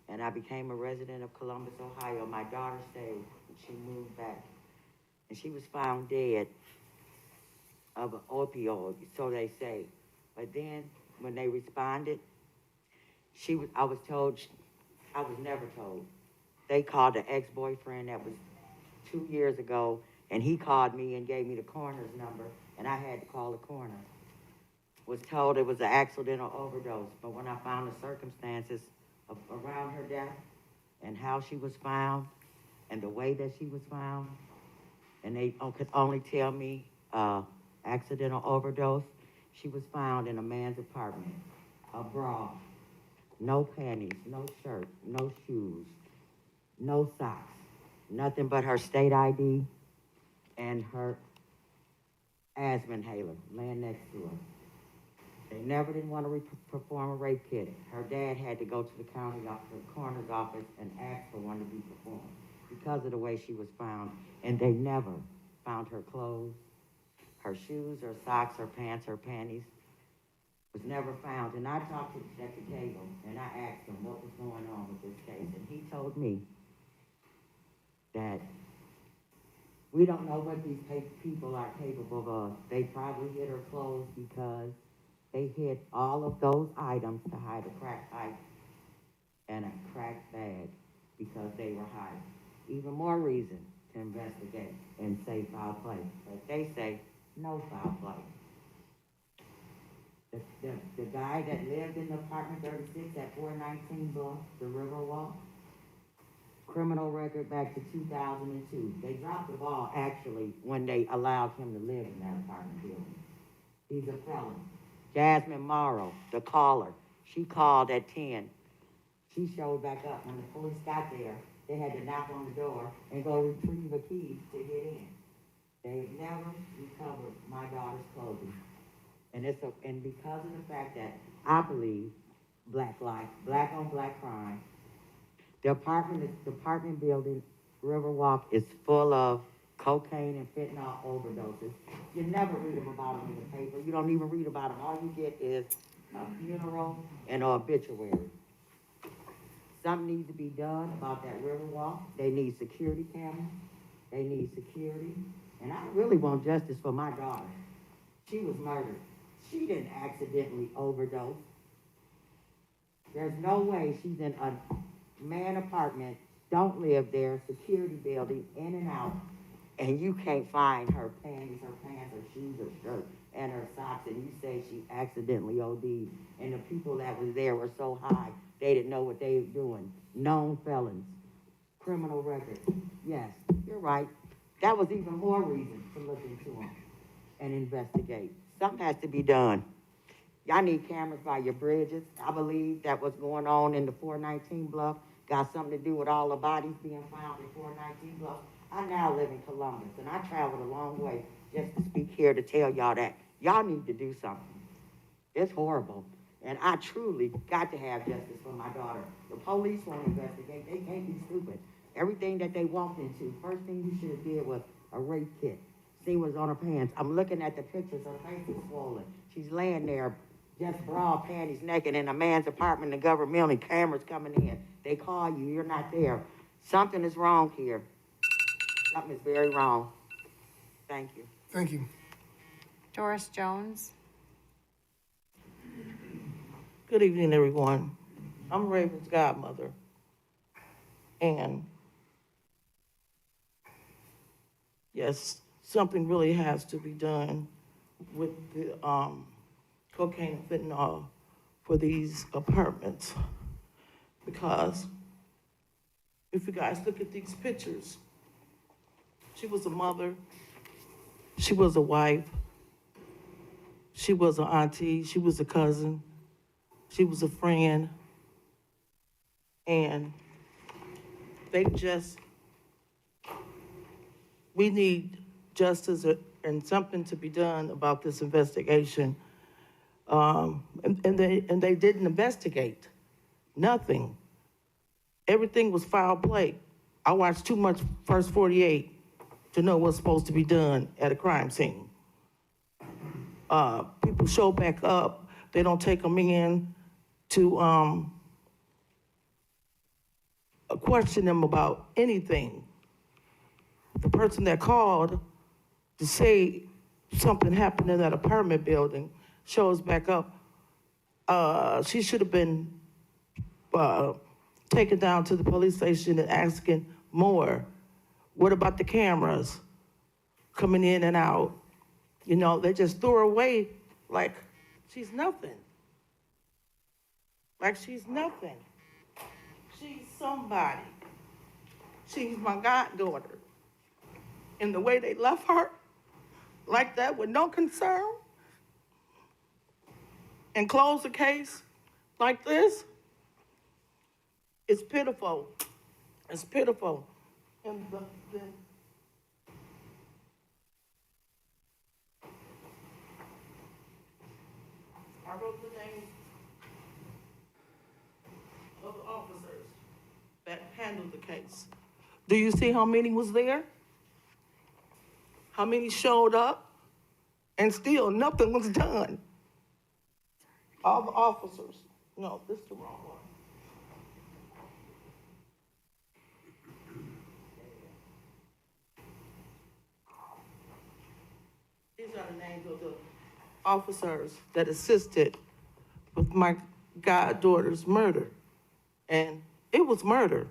and I became a resident of Columbus, Ohio. My daughter stayed, and she moved back. And she was found dead of an opioid, so they say. But then, when they responded, I was never told. They called the ex-boyfriend that was 2 years ago, and he called me and gave me the coroner's number, and I had to call the coroner. Was told it was an accidental overdose, but when I found the circumstances around her death and how she was found and the way that she was found, and they could only tell me accidental overdose, she was found in a man's apartment, a bra, no panties, no shirt, no shoes, no socks, nothing but her state ID and her asthma inhaler laying next to her. They never didn't want to perform a rape kit. Her dad had to go to the coroner's office and ask for one to be performed because of the way she was found. And they never found her clothes, her shoes, her socks, her pants, her panties was never found. And I talked to at the table, and I asked him what was going on with this case, and he told me that we don't know what these people are capable of. They probably hid her clothes because they hid all of those items to hide a crack pipe and a crack bag because they were hiding. Even more reason to investigate and say foul play. But they say no foul play. The guy that lived in apartment 36 at 419 Bluff, the Riverwalk, criminal record back to 2002. They dropped the ball, actually, when they allowed him to live in that apartment building. He's a felon. Jasmine Morrow, the caller, she called at 10. She showed back up. When the police got there, they had to knock on the door and go retrieve a key to get in. They've never recovered my daughter's clothing. And and because of the fact that I believe black life, black on black crime, the apartment building, Riverwalk, is full of cocaine and fentanyl overdoses. You never read about them in the paper. You don't even read about them. All you get is a funeral and an obituary. Something needs to be done about that Riverwalk. They need security cameras. They need security. And I really want justice for my daughter. She was murdered. She didn't accidentally overdose. There's no way she's in a man apartment, don't live there, security building, in and out, and you can't find her panties, her pants, her shoes, her shirt, and her socks, and you say she accidentally OD'd, and the people that was there were so high, they didn't know what they were doing. Known felons, criminal record. Yes, you're right. That was even more reason to look into them and investigate. Something has to be done. Y'all need cameras by your bridges. I believe that what's going on in the 419 Bluff got something to do with all the bodies being found in 419 Bluff. I now live in Columbus, and I traveled a long way just to speak here to tell y'all that. Y'all need to do something. It's horrible. And I truly got to have justice for my daughter. The police won't investigate. They can't be stupid. Everything that they walked into, first thing you should have did was a rape kit. See what's on her pants. I'm looking at the pictures. Her face is swollen. She's laying there, just bra, panties, naked in a man's apartment in the government building, cameras coming in. They call you, you're not there. Something is wrong here. Something is very wrong. Thank you. Thank you. Doris Jones. Good evening, everyone. I'm Raven's godmother. And yes, something really has to be done with the cocaine and fentanyl for these apartments. Because if you guys look at these pictures, she was a mother, she was a wife, she was an auntie, she was a cousin, she was a friend, and we need justice and something to be done about this investigation. And they didn't investigate, nothing. Everything was foul play. I watched too much First 48 to know what's supposed to be done at a crime scene. People show back up, they don't take them in to question them about anything. The person that called to say something happened in that apartment building shows back up. She should have been taken down to the police station and asking more. What about the cameras coming in and out? You know, they just threw her away like she's nothing. Like she's nothing. She's somebody. She's my goddaughter. And the way they left her like that with no concern and close the case like this, it's pitiful. It's pitiful. And I wrote the names of the officers that handled the case. Do you see how many was there? How many showed up? and still nothing was done. All the officers, no, this is the wrong one. These are the names of the officers that assisted with my goddaughter's murder. And it was murder.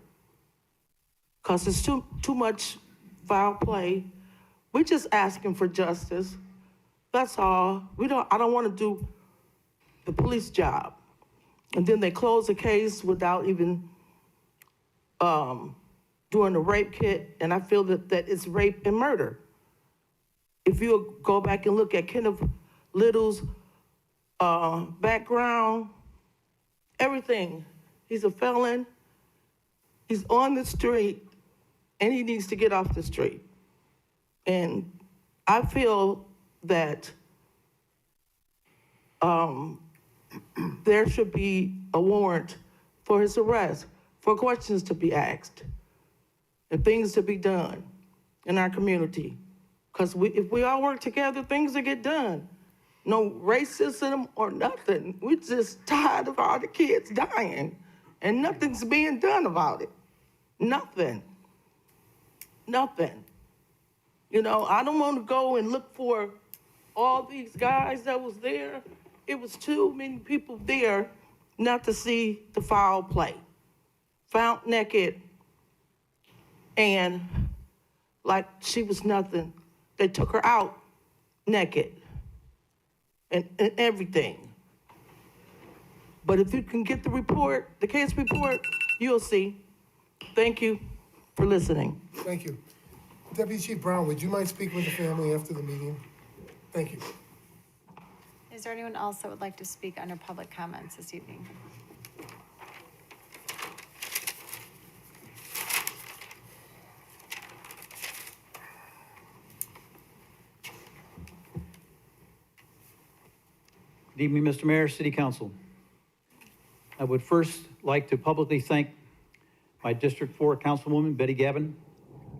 Cause it's too much foul play. We're just asking for justice. That's all. I don't want to do the police job. And then they close the case without even doing the rape kit, and I feel that it's rape and murder. If you go back and look at Kenneth Little's background, everything, he's a felon, he's on the street, and he needs to get off the street. And I feel that there should be a warrant for his arrest, for questions to be asked, and things to be done in our community. Because if we all work together, things will get done. No racism or nothing. We're just tired of all the kids dying, and nothing's being done about it. Nothing. Nothing. You know, I don't want to go and look for all these guys that was there. It was too many people there not to see the foul play. Found naked, and like she was nothing. They took her out naked and everything. But if you can get the report, the case report, you'll see. Thank you for listening. Thank you. Deputy Chief Brown, would you mind speaking with the family after the meeting? Thank you. Is there anyone else that would like to speak under public comments this evening? Good evening, Mr. Mayor, City Council. I would first like to publicly thank my District 4 Councilwoman, Betty Gavin,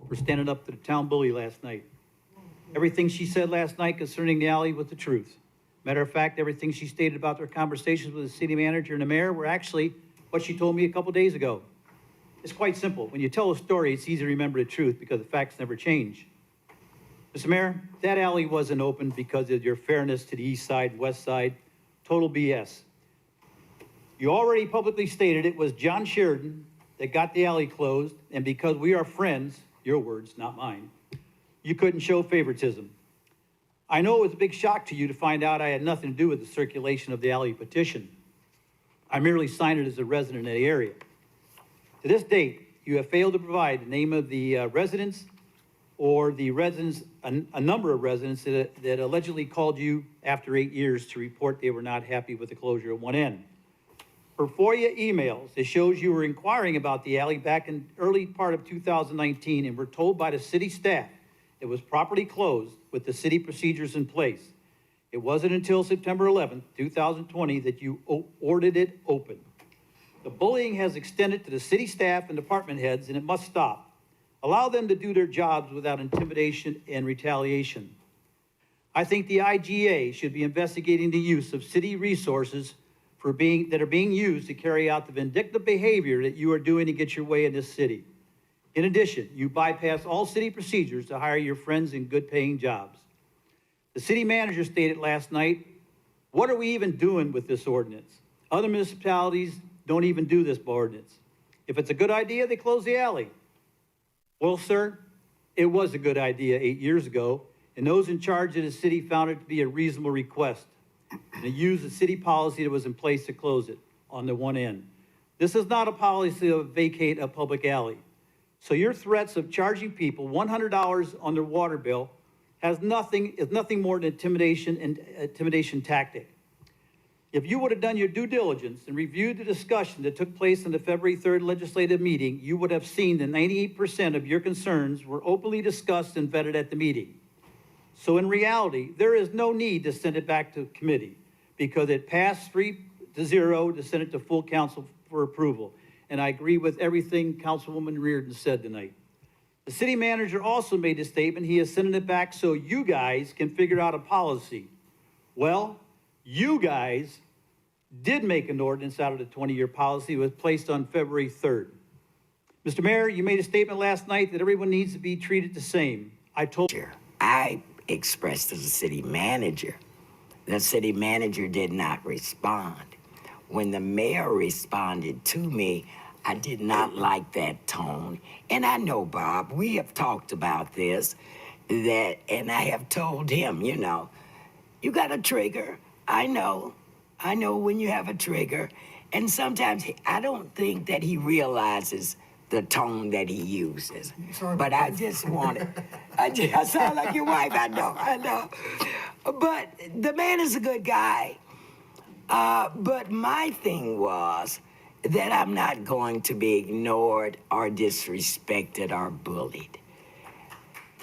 for standing up to the town bully last night. Everything she said last night concerning the alley was the truth. Matter of fact, everything she stated about their conversations with the city manager and the mayor were actually what she told me a couple days ago. It's quite simple. When you tell a story, it's easy to remember the truth because the facts never change. Mr. Mayor, that alley wasn't open because of your fairness to the east side, west side. Total BS. You already publicly stated it was John Sheridan that got the alley closed, and because we are friends, your words, not mine, you couldn't show favoritism. I know it was a big shock to you to find out I had nothing to do with the circulation of the alley petition. I merely signed it as a resident of the area. To this date, you have failed to provide the name of the residents or the residents, a number of residents that allegedly called you after 8 years to report they were not happy with the closure of one end. For FOIA emails, it shows you were inquiring about the alley back in early part of 2019 and were told by the city staff it was properly closed with the city procedures in place. It wasn't until September 11th, 2020 that you ordered it open. The bullying has extended to the city staff and department heads, and it must stop. Allow them to do their jobs without intimidation and retaliation. I think the IGA should be investigating the use of city resources that are being used to carry out the vindictive behavior that you are doing to get your way in this city. In addition, you bypass all city procedures to hire your friends in good-paying jobs. The city manager stated last night, what are we even doing with this ordinance? Other municipalities don't even do this ordinance. If it's a good idea, they close the alley. Well, sir, it was a good idea 8 years ago, and those in charge of the city found it to be a reasonable request. And they used the city policy that was in place to close it on the one end. This is not a policy to vacate a public alley. So your threats of charging people $100 on their water bill is nothing more than intimidation tactic. If you would have done your due diligence and reviewed the discussion that took place in the February 3rd legislative meeting, you would have seen that 98% of your concerns were openly discussed and vetted at the meeting. So in reality, there is no need to send it back to committee because it passed 3-0 to send it to full council for approval. And I agree with everything Councilwoman Reardon said tonight. The city manager also made a statement, he is sending it back so you guys can figure out a policy. Well, you guys did make an ordinance out of the 20-year policy. It was placed on February 3rd. Mr. Mayor, you made a statement last night that everyone needs to be treated the same. I expressed to the city manager. The city manager did not respond. When the mayor responded to me, I did not like that tone. And I know, Bob, we have talked about this, and I have told him, you know, you got a trigger. I know when you have a trigger. And sometimes I don't think that he realizes the tone that he uses. But I just wanted, I sound like your wife, I know. But the man is a good guy. But my thing was that I'm not going to be ignored or disrespected or bullied.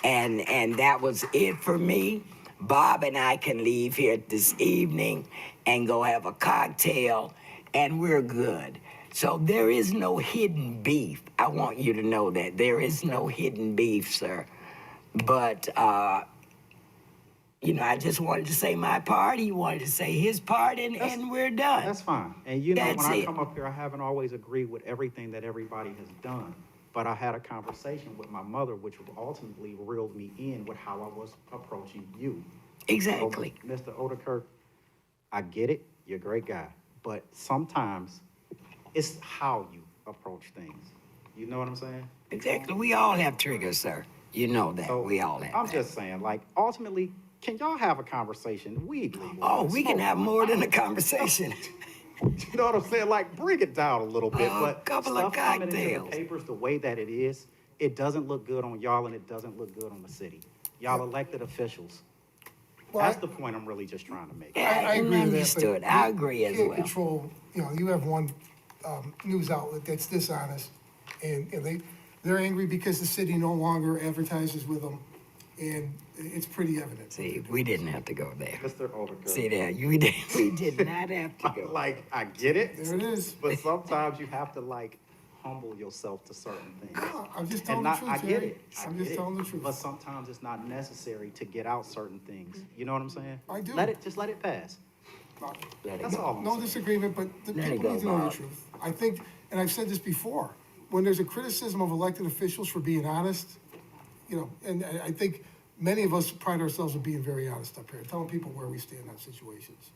And that was it for me. Bob and I can leave here this evening and go have a cocktail, and we're good. So there is no hidden beef. I want you to know that. There is no hidden beef, sir. But, you know, I just wanted to say my part. He wanted to say his part, and we're done. That's fine. And you know, That's when I it. come up here, I haven't always agreed with everything that everybody has done. But I had a conversation with my mother, which ultimately reeled me in with how I was approaching you. Exactly. So, Mr. Odekirk, I get it. You're a great guy. But sometimes it's how you approach things. You know what I'm saying? Exactly. We all have triggers, sir. You know that. So, we all have I'm that. just saying, like, ultimately, can y'all have a conversation? Weed legal. Oh, we can have more than a conversation. You know what I'm saying? Like, bring it down a little bit. But couple of stuff coming into cocktails. the papers the way that it is, it doesn't look good on y'all, and it doesn't look good on the city. Y'all elected officials. Well, That's the point I'm really just trying to make. I agree with that. Understood. but I you agree as can't well. control, you know, you have one news outlet that's dishonest, and they're angry because the city no longer advertises with them, and it's pretty evident. See, we didn't have to go there. Mr. Odekirk. See there, we did not have to go. Like, I get it. There it is. But sometimes you have to, like, humble yourself to certain things. I'm just And telling the not, truth, I get Jerry. it. I I'm get just it. telling the truth. But sometimes it's not necessary to get out certain things. You know what I'm saying? I do. Just let it pass. Let it That's go. all I'm No saying. disagreement, but the Let it people go, need to know the Bob. truth. I think, and I've said this before, when there's a criticism of elected officials for being honest, you know, and I think many of us pride ourselves on being very honest up here, telling people where we stand on situations.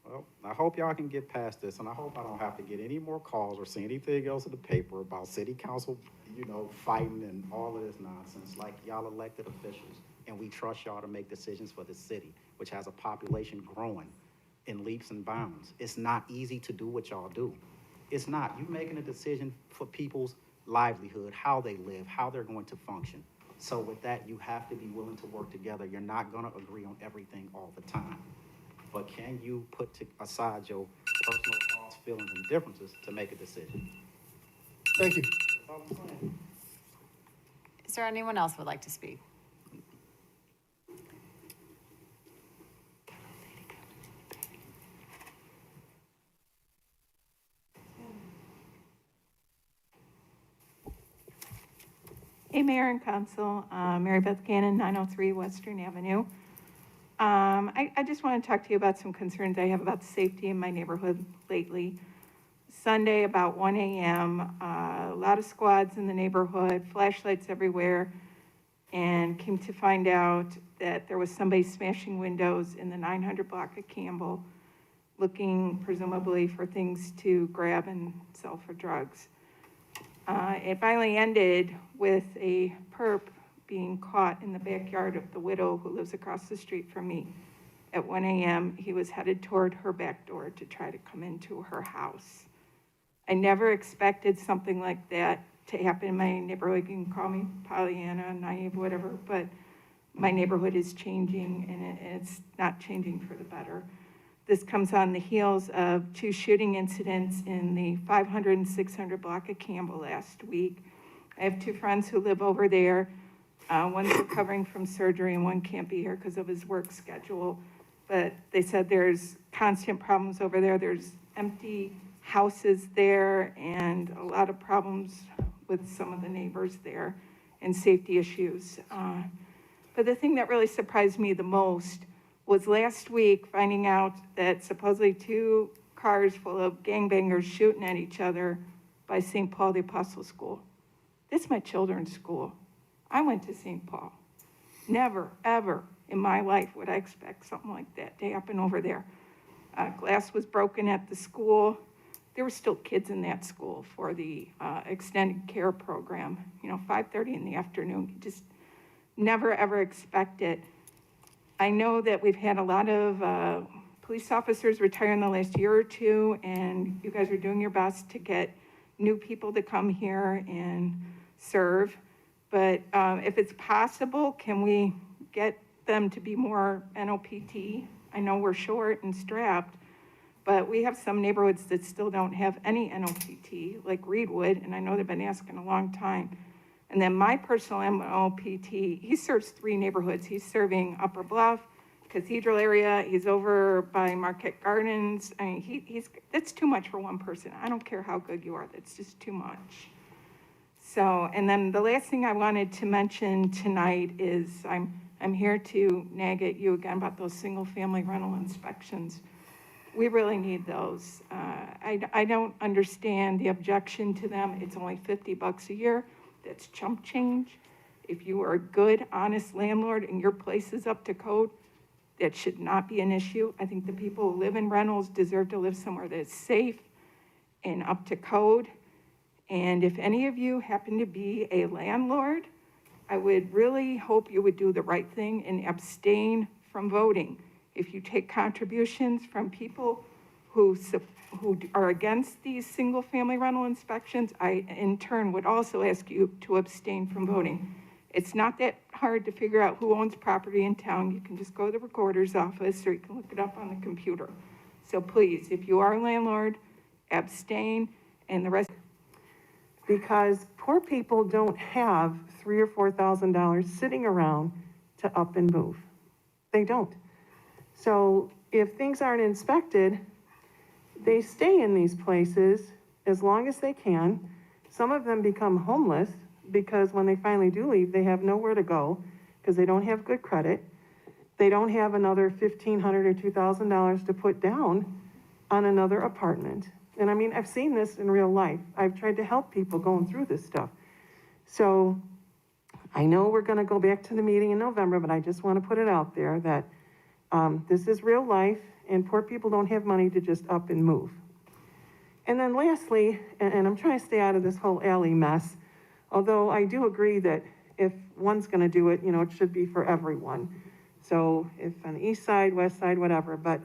Well, I hope y'all can get past this, and I hope I don't have to get any more calls or see anything else in the paper about city council, you know, fighting and all of this nonsense. Like, y'all elected officials, and we trust y'all to make decisions for the city, which has a population growing in leaps and bounds. It's not easy to do what y'all do. It's not. You making a decision for people's livelihood, how they live, how they're going to function. So with that, you have to be willing to work together. You're not going to agree on everything all the time. But can you put aside your personal thoughts, feelings, and differences to make a decision? Thank you. That's all I'm saying. Is there anyone else who would like to speak? Hey, Mayor and Council, Mary Beth Gannon, 903 Western Avenue. I just want to talk to you about some concerns I have about the safety in my neighborhood lately. Sunday, about 1 a.m., a lot of squads in the neighborhood, flashlights everywhere, and came to find out that there was somebody smashing windows in the 900 block of Campbell, looking presumably for things to grab and sell for drugs. It finally ended with a perp being caught in the backyard of the widow who lives across the street from me. At 1 a.m., he was headed toward her back door to try to come into her house. I never expected something like that to happen in my neighborhood. You can call me Pollyanna, naive, whatever, but my neighborhood is changing, and it's not changing for the better. This comes on the heels of 2 shooting incidents in the 500 and 600 block of Campbell last week. I have 2 friends who live over there. One's recovering from surgery and one can't be here because of his work schedule. But they said there's constant problems over there. There's empty houses there and a lot of problems with some of the neighbors there. and safety issues. But the thing that really surprised me the most was last week finding out that supposedly 2 cars full of gangbangers shooting at each other by St. Paul the Apostle School. This is my children's school. I went to St. Paul. Never, ever in my life would I expect something like that to happen over there. Glass was broken at the school. There were still kids in that school for the extended care program, 5:30 in the afternoon. You just never, ever expect it. I know that we've had a lot of police officers retire in the last year or two, and you guys are doing your best to get new people to come here and serve. But if it's possible, can we get them to be more NOPT? I know we're short and strapped, but we have some neighborhoods that still don't have any NOPT, like Reedwood, and I know they've been asking a long time. And then my personal NOPT, he serves 3 neighborhoods. He's serving Upper Bluff, Cathedral area, he's over by Marquette Gardens. I mean, that's too much for one person. I don't care how good you are, that's just too much. So, and then the last thing I wanted to mention tonight is I'm here to nag at you again about those single-family rental inspections. We really need those. I don't understand the objection to them. It's only $50 a year. That's chump change. If you are a good, honest landlord and your place is up to code, that should not be an issue. I think the people who live in rentals deserve to live somewhere that is safe and up to code. And if any of you happen to be a landlord, I would really hope you would do the right thing and abstain from voting. If you take contributions from people who are against these single-family rental inspections, I in turn would also ask you to abstain from voting. It's not that hard to figure out who owns property in town. You can just go to the recorder's office or you can look it up on the computer. So please, if you are a landlord, abstain, and the rest. Because poor people don't have $3,000 or $4,000 sitting around to up and move. They don't. So if things aren't inspected, they stay in these places as long as they can. Some of them become homeless because when they finally do leave, they have nowhere to go because they don't have good credit. They don't have another $1,500 or $2,000 to put down on another apartment. And I mean, I've seen this in real life. I've tried to help people going through this stuff. So I know we're gonna go back to the meeting in November, but I just wanna put it out there that this is real life and poor people don't have money to just up and move. And then lastly, and I'm trying to stay out of this whole alley mess, although I do agree that if one's gonna do it, it should be for everyone. So if on the east side, west side, whatever, but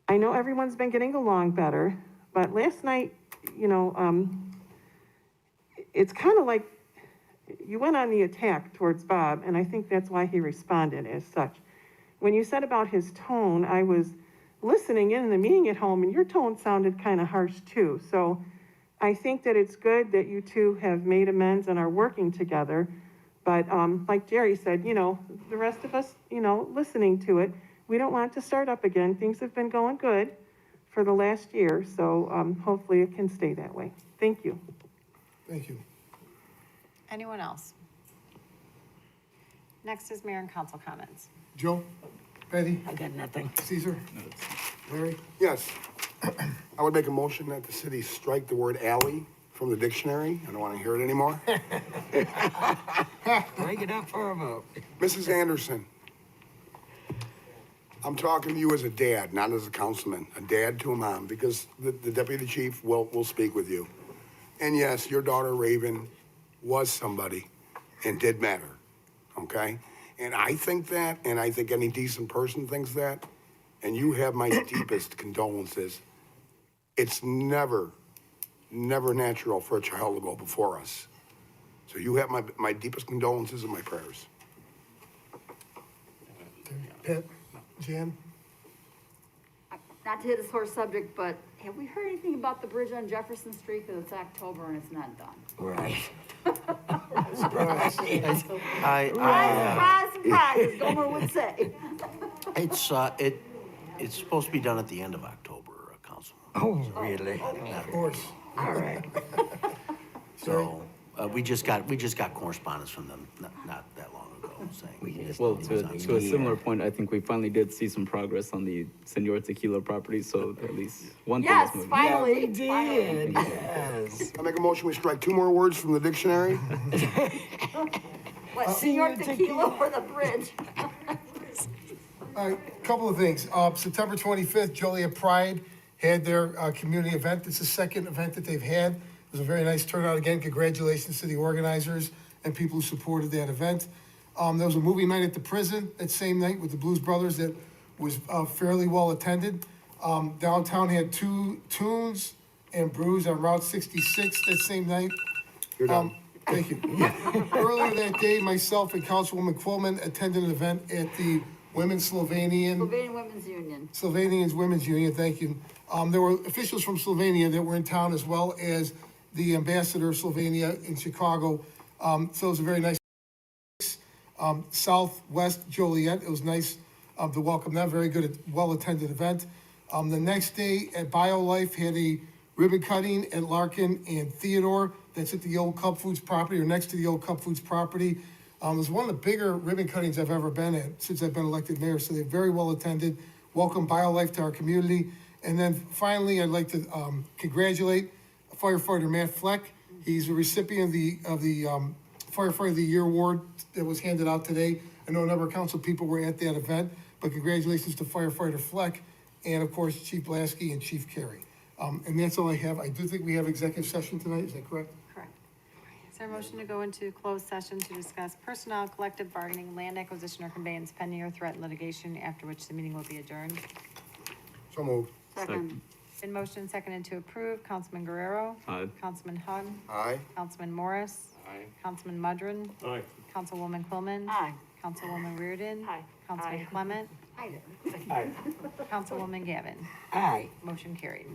I know everyone's been getting along better, but last night, it's kind of like you went on the attack towards Bob, and I think that's why he responded as such. When you said about his tone, I was listening in the meeting at home, and your tone sounded kind of harsh too. So I think that it's good that you two have made amends and are working together. But like Jerry said, the rest of us, listening to it, we don't want it to start up again. Things have been going good for the last year, so hopefully it can stay that way. Thank you. Thank you. Anyone else? Next is mayor and council comments. Joe? Betty? I got nothing. Caesar? Larry? Yes. I would make a motion that the city strike the word alley from the dictionary. I don't want to hear it anymore. Break it up for a vote. Mrs. Anderson, I'm talking to you as a dad, not as a councilman, a dad to a mom, because the deputy chief will speak with you. And yes, your daughter Raven was somebody and did matter, okay? And I think that, and I think any decent person thinks that, and you have my deepest condolences. It's never natural for a child to go before us. So you have my deepest condolences and my prayers. Pat? Jan? Not to hit a sore subject, but have we heard anything about the bridge on Jefferson Street? Because it's October and it's not done. Right. Surprise, Surprise, as Gomer would say. It's supposed to be done at the end of October, Councilman. Oh, really? Of course. All right. So, we just got correspondence from them not that long ago saying. Well, to a similar point, I think we finally did see some progress on the Senor Tequila property, so at least one thing is Yes, moving. finally. We did, yes. I make a motion, we strike 2 more words from the dictionary. What, Senor Tequila or the bridge? All right, couple of things. September 25th, Joliet Pride had their community event. It's the second event that they've had. It was a very nice turnout. Again, congratulations to the organizers and people who supported that event. There was a movie night at the prison that same night with the Blues Brothers that was fairly well attended. Downtown had 2 tunes and brews on Route 66 that same night. You're done. Thank you. Earlier that day, myself and Councilwoman Quillman attended an event at the Slovenian Women's Union. Slovenian's Women's Union, thank you. There were officials from Slovenia that were in town as well as the ambassador of Slovenia in Chicago. So it was a very nice, Southwest Joliet. It was nice to welcome them. Very good, well-attended event. The next day at BioLife had a ribbon cutting at Larkin and Theodore. That's at the old Cub Foods property or next to the old Cub Foods property. It was one of the bigger ribbon cuttings I've ever been at since I've been elected mayor. So they're very well attended. Welcome BioLife to our community. And then finally, I'd like to congratulate firefighter Matt Fleck. He's a recipient of the Firefighter of the Year award that was handed out today. I know a number of council people were at that event, but congratulations to firefighter Fleck and of course Chief Blasky and Chief Carey. And that's all I have. I do think we have executive session tonight. Is that correct? Correct. Is there a motion to go into closed session to discuss personnel, collective bargaining, land acquisition or conveyance pending or threatened litigation, after which the meeting will be adjourned? So moved. Second. Been motion and seconded to approve. Councilman Guerrero. Aye. Councilman Hug. Aye. Councilman Morris. Aye. Councilman Mudron. Aye. Councilwoman Quillman. Aye. Councilwoman Reardon. Aye. Councilman Aye. Clement. Hi there. Aye. Councilwoman Gavin. Aye. Motion carried.